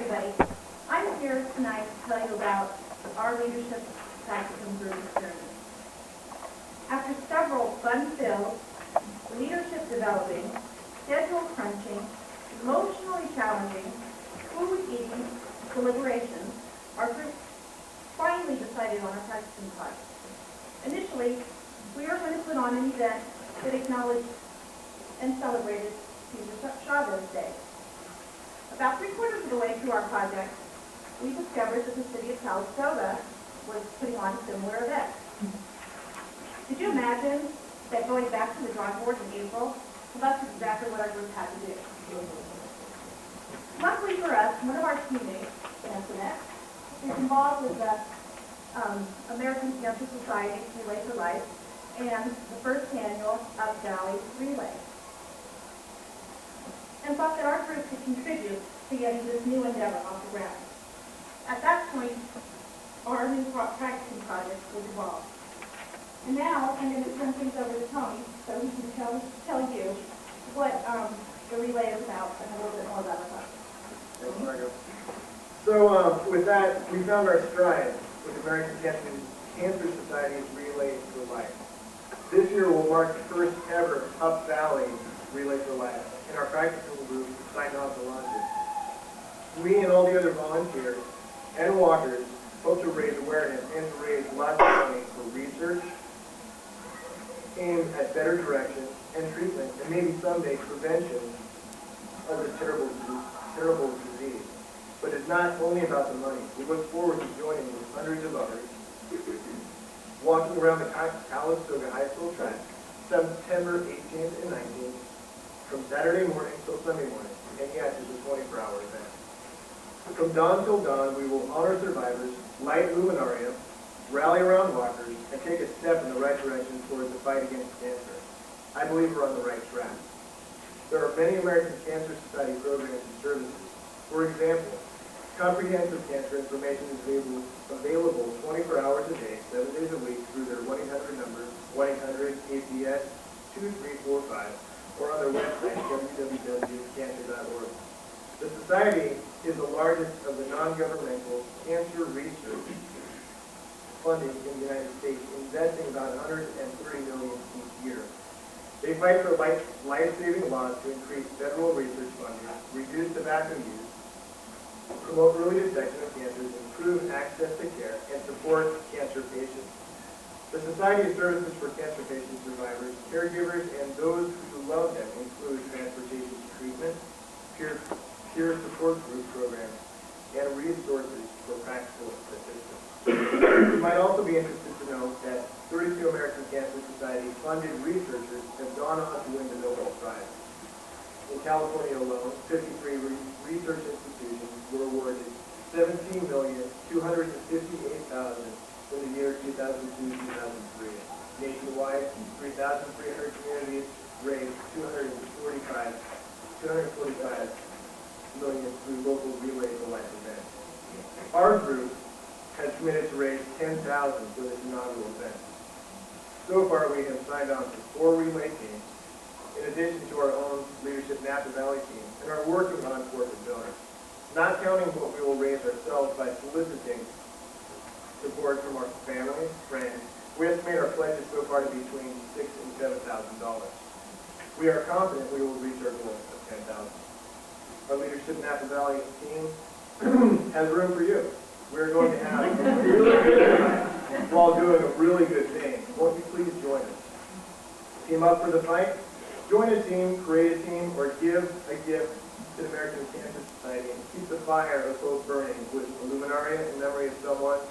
everybody. I'm here tonight to tell you about our leadership practicum group experience. After several fun-filled, leadership developing, schedule crunching, emotionally challenging, food eating deliberations, our group finally decided on a practicum project. Initially, we were going to put on an event that acknowledged and celebrated Caesar Chavez Day. About 3/4 of the way through our project, we discovered that the city of Calistoga was putting on a similar event. Did you imagine that going back to the drawing board in April? Well, that's exactly what our group had to do. Luckily for us, one of our teammates, Antoinette, is involved with the American Cancer Society Relay for Life and the first annual Up Valley Relay, and thought that our group could contribute to getting this new endeavor off the ground. At that point, our new practicing project was evolved. And now I'm going to turn things over to Tony so he can tell you what the relay is about and a little bit more about our project. Thanks, Margo. So with that, we found our stride with the American Cancer Society's Relay for Life. This year will mark the first ever Up Valley Relay for Life, and our practicum group signed on to launch it. We and all the other volunteers and walkers hope to raise awareness and to raise lots of money for research aimed at better direction and treatment, and maybe someday prevention of this terrible disease. But it's not only about the money. We look forward to joining with hundreds of others, walking around the Calistoga High School track September 18th and 19th, from Saturday morning till Sunday morning. And yes, it's a 24-hour event. From dawn till dawn, we will honor survivors, light luminaria, rally around walkers, and take a step in the right direction towards the fight against cancer. I believe we're on the right track. There are many American Cancer Society programs and services. For example, comprehensive cancer information is available 24 hours a day, 7 days a week through their 1-800 number, 1-800-APS-2345, or on their website, www.cancer.org. The Society is the largest of the non-governmental cancer research funding in the United States, investing about $130 million each year. They fight for life-saving laws to increase federal research funding, reduce tobacco use, promote early detection of cancers, improve access to care, and support cancer patients. The Society's services for cancer patient survivors, caregivers, and those who love them include transportation to treatment, peer support group programs, and resources for practical assistance. You might also be interested to know that 32 American Cancer Society funded researchers have gone on to win the Nobel Prize. In California alone, 53 research institutions were awarded $17,258,000 in the year 2002-2003. Nationwide, 3,300 communities raised $245 million through local Relay for Life events. Our group has committed to raise $10,000 for this inaugural event. So far, we have signed on to 4 relay teams, in addition to our own Leadership Napa Valley team, and are working on corporate donors. Not counting what we will raise ourselves by soliciting support from our family, friends, we estimate our pledges so far to be between $6,000 and $7,000. We are confident we will reach our goal of $10,000. Our Leadership Napa Valley team has room for you. We're going to have a really good time while doing a really good thing. Won't you please join us? Team up for the fight? Join a team, create a team, or give a gift to the American Cancer Society and keep the fire of hope burning with a luminaria in memory of someone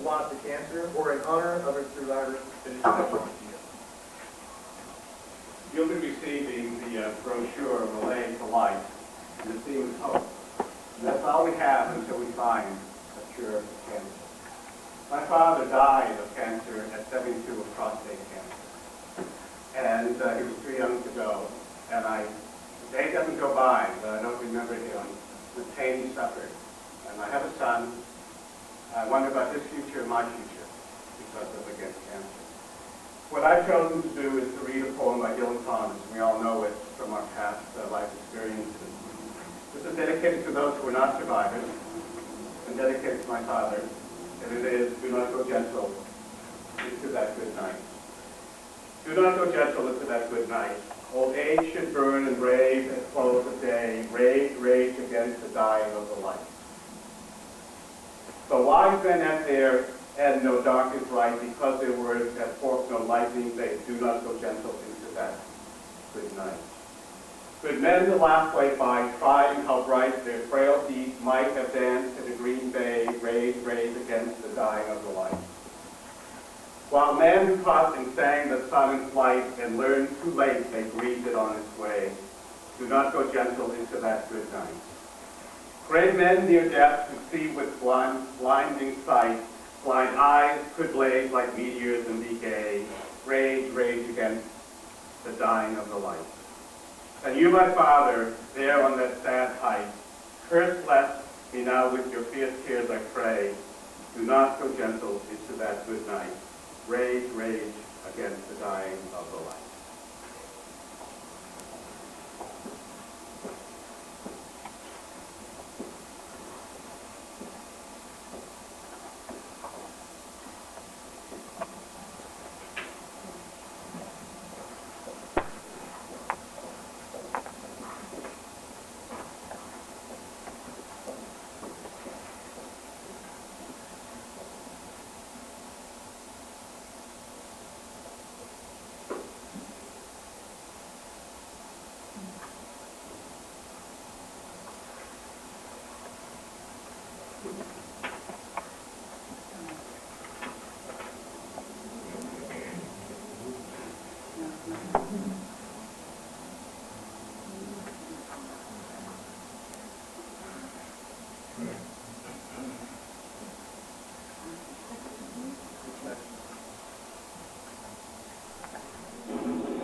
lost to cancer or in honor of a survivor that is special to you. You'll be receiving the brochure Relay for Life, and the theme is hope. And that's all we have until we find a cure for cancer. My father died of cancer at 72 of prostate cancer. And he was too young to go. And the day doesn't go by that I don't remember him, the pain he suffered. And I have a son. I wonder about his future and my future because of against cancer. What I've chosen to do is to read a poem by Dylan Thomas. We all know it from our past life experiences. This is dedicated dedicated to those who are not survivors, and dedicated to my father, and it is, do not go gentle into that good night. Do not go gentle into that good night. Old age should burn and rave at close of day, rage, rage against the dying of the light. The wise men at their end know dark is right, because their words have forked no lightning, they do not go gentle into that good night. Good men the last way by, trying how bright their frail deeds might have danced in a green bay, rage, rage against the dying of the light. While men who taught and sang the sun in flight and learned too late, they grieved it on its way. Do not go gentle into that good night. Great men near death who see with blinding sight, blind eyes could blaze like meteors and be gay, rage, rage against the dying of the light. And you, my father, there on that sad height, curse bless me now with your fierce tears, I pray. Do not go gentle into that good night. Rage, rage against the dying of the light.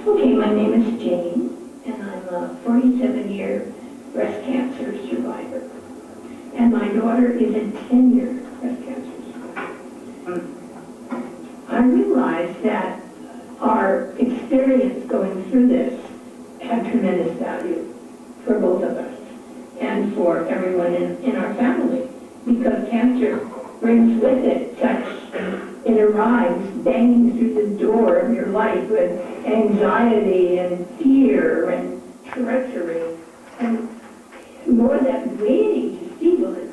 Okay, my name is Jane, and I'm a 47-year breast cancer survivor. And my daughter is a 10-year breast cancer survivor. I realize that our experience going through this had tremendous value for both of us and for everyone in our family, because cancer brings with it it arrives banging through the door of your life with anxiety and fear and treachery, and more than waiting to see will it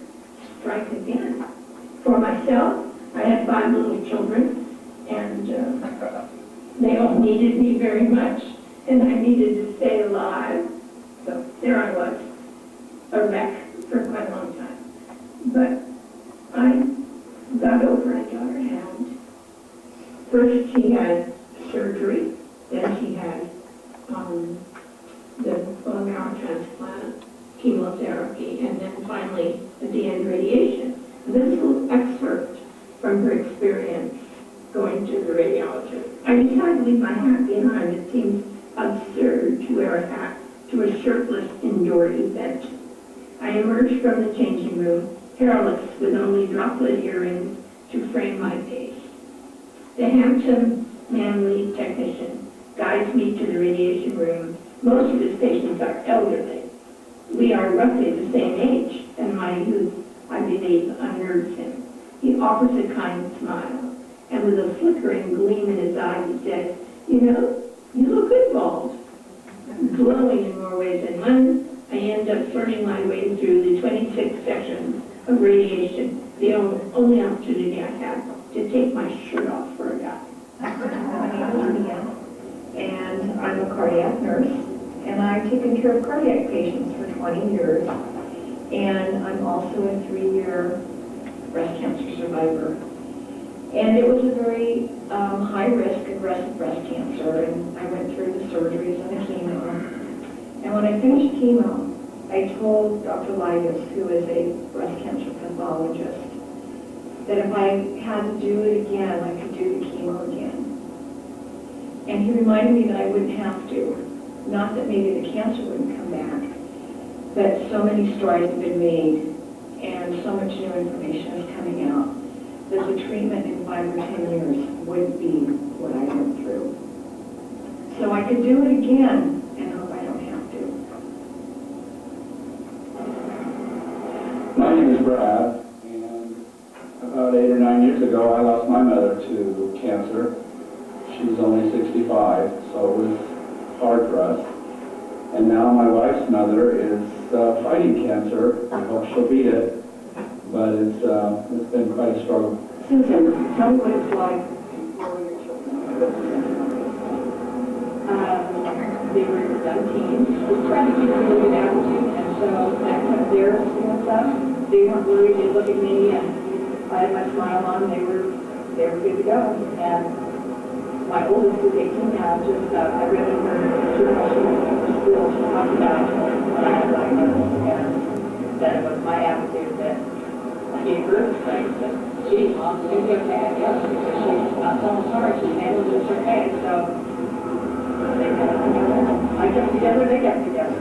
strike again. For myself, I had 5 little children, and they all needed me very much, and I needed to stay alive. So there I was, a wreck for quite a long time. But I got over it, got her hand. First she had surgery, then she had the bone marrow transplant, chemotherapy, and then finally at the end radiation. This is a little excerpt from her experience going to the radiologist. I decided to leave my hat behind. It seems absurd to wear a hat to a shirtless indoor event. I emerged from the changing room, hairless with only droplet earrings to frame my face. The handsome, manly technician guides me to the radiation room. Most of his patients are elderly. We are roughly the same age, and my youth, I believe, unnerves him. He offers a kind smile, and with a flickering gleam in his eye, he says, "You know, you look good bald." Glowing in more ways than one, I end up flirting my way through the 26 sessions of radiation, the only opportunity I had to take my shirt off for a guy. My name is Leanne, and I'm a cardiac nurse, and I've taken care of cardiac patients for 20 years, and I'm also a 3-year breast cancer survivor. And it was a very high-risk, aggressive breast cancer, and I went through the surgeries and the chemo. And when I finished chemo, I told Dr. Ligas, who is a breast cancer pathologist, that if I had to do it again, I could do the chemo again. And he reminded me that I wouldn't have to. Not that maybe the cancer wouldn't come back, but so many strides have been made and so much new information is coming out that the treatment in 5 or 10 years would be what I went through. So I could do it again and hope I don't have to. My name is Brad, and about 8 or 9 years ago, I lost my mother to cancer. She was only 65, so it was hard for us. And now my wife's mother is fighting cancer. I hope she'll beat it, but it's been quite a struggle. Susan, tell me what it's like for your children. They were young teens, just trying to keep a really good attitude, and so that kept their spirits up. They weren't worried. They looked at me, and I had my smile on. They were good to go. And my oldest is 18 now. Just I read in her journal she talked about when I was diagnosed, and that it was my attitude that gave her the strength that she Mom's going to be okay, yes, because she's not so sorry. She handled this okay. So they kept together. I kept together. They kept together.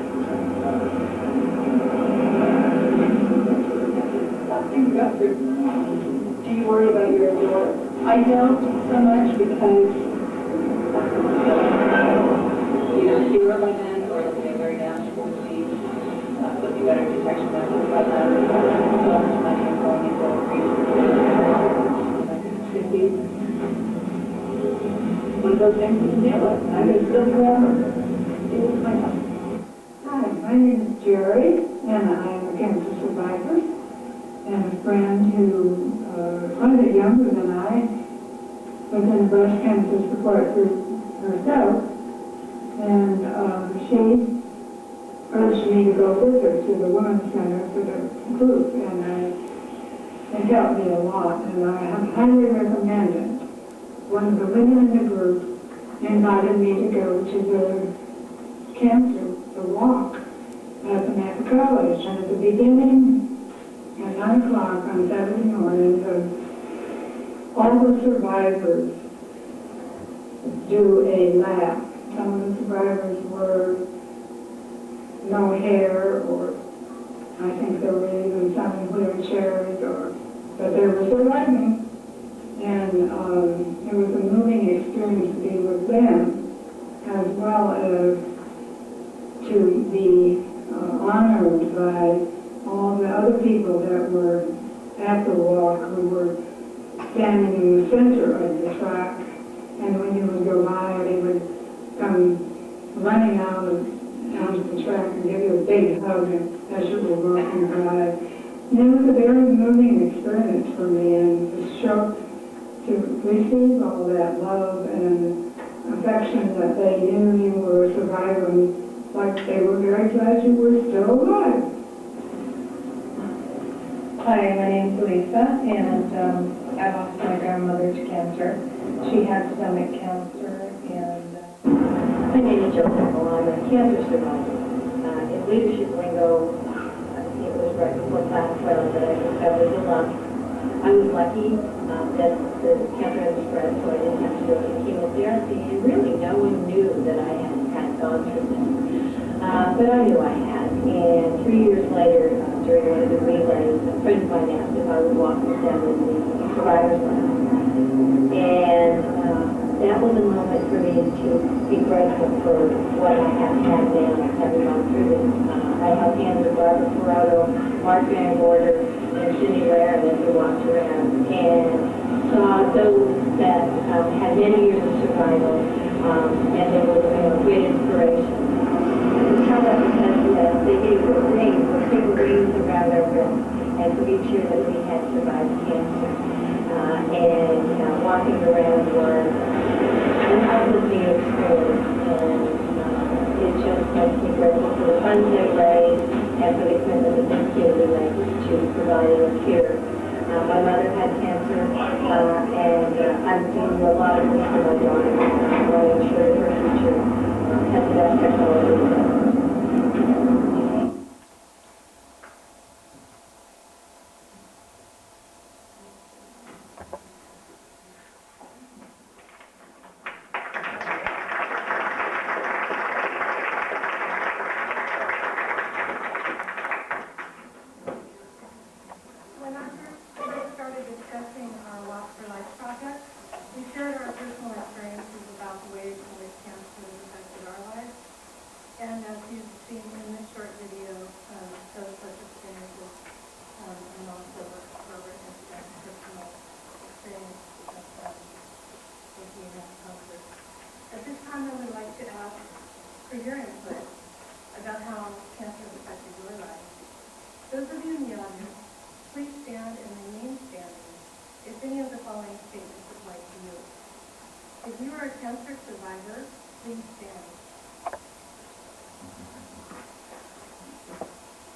Do you worry about your daughter? I don't so much because you don't see her by then, or it'll be a very natural disease. But you better detection methods by then. So much money is going into research. One of those things you can deal with. I'm going to still be around. Deal with my husband. Hi, my name is Jerry, and I'm a cancer survivor, and a friend who quite a bit younger than I was in a breast cancer support group herself, and she urged me to go with her to the Women's Center for the group, and it helped me a lot, and I highly recommend it. One of the women in the group invited me to go to the walk at the Mac College, and at the beginning, at 9 o'clock on Saturday morning, all the survivors do a lap. Some of the survivors were no hair, or I think there were even some in wheelchairs, but they were surviving. And it was a moving experience to be with them, as well as to be honored by all the other people that were at the walk, who were standing in the center of the track. And when you would go by, they would come running onto the track and give you a big hug as you were walking by. And it was a very moving experience for me, and to show, to receive all that love and affection that they knew you were a survivor, and like they were very glad you were still alive. Hi, my name's Lisa, and I lost my grandmother to cancer. She had stomach cancer, and my name is Joseph. I'm a cancer survivor. In leadership lingo, it was right before class 12 that I discovered the lump. I was lucky that the cancer had spread, so I didn't have to go to chemotherapy, and really no one knew that I had gone through this. But I knew I had, and 3 years later, during one of the relays, a friend of mine asked if I would walk with them in the survivor's lab. And that was a moment for me to be grateful for what I have had now, having gone through this. I held hands with Barbara Ferraro, Mark Van Gorder, and Cindy Rare as we walked around, and saw those that had many years of survival, and they were great inspiration. We tell that because they gave us rings, big rings around our wrists, and to be sure that we had survived cancer. And walking around was an uplifting experience, and it just makes me grateful for the funds they raised and for the commitment that this community makes to providing a cure. My mother had cancer, and I'm doing a lot of this for my daughter. I want to ensure that her future has the best technology. When I first started discussing our Walk for Life project, we shared our personal experiences about the ways in which cancer has affected our lives. And as please stand.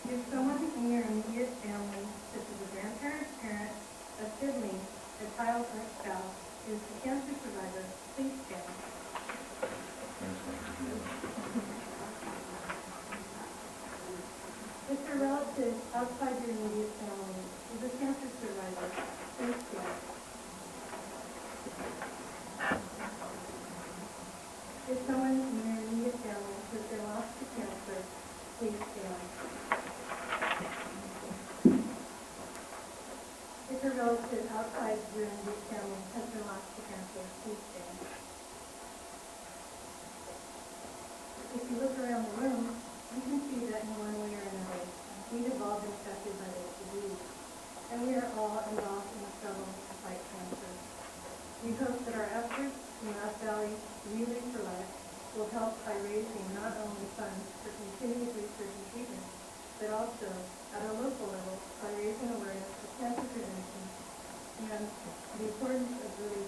If someone in your immediate family, such as a grandparent, parent, a sibling, a child, or a spouse, is a cancer survivor, please stand. If your relative outside your immediate family is a cancer survivor, please stand. If someone in your immediate family has been lost to cancer, please stand. If a relative outside your immediate family has been lost to cancer, please stand. If you look around the room, you can see that in one way or another, we have all been affected by this disease, and we are all involved in the struggle to fight cancer. We hope that our efforts in Rock Valley Relay for Life will help by raising not only funds for continued research and treatment, but also at a local level by raising awareness of cancer prevention and the importance of early